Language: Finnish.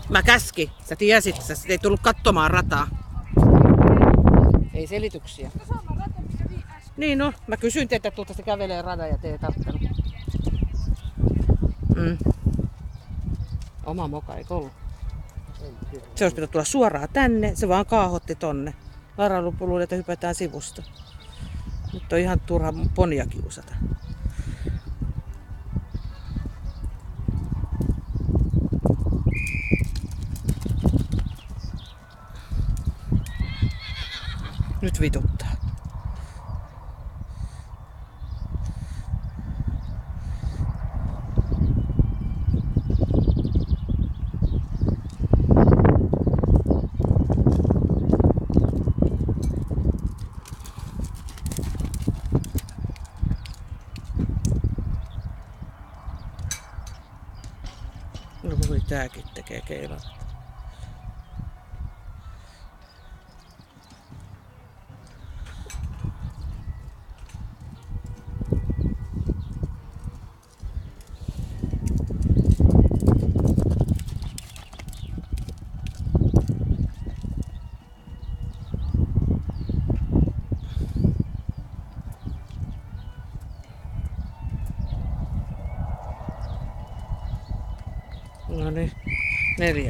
Mä käskin. Sä tiesit, sä ei tullut katsomaan rataa. Ei selityksiä. Niin no, mä kysyin teiltä, että tuolta se kävelee radan ja te ei tarttunut. Oma moka, eikö ollut? Se olisi pitänyt tulla suoraan tänne, se vaan kaahotti tonne. Lara luulee, että hypätään sivusta. Nyt on ihan turha ponia kiusata. Nyt vituttaa. No voi tääkin tekee keilan. No niin, 4.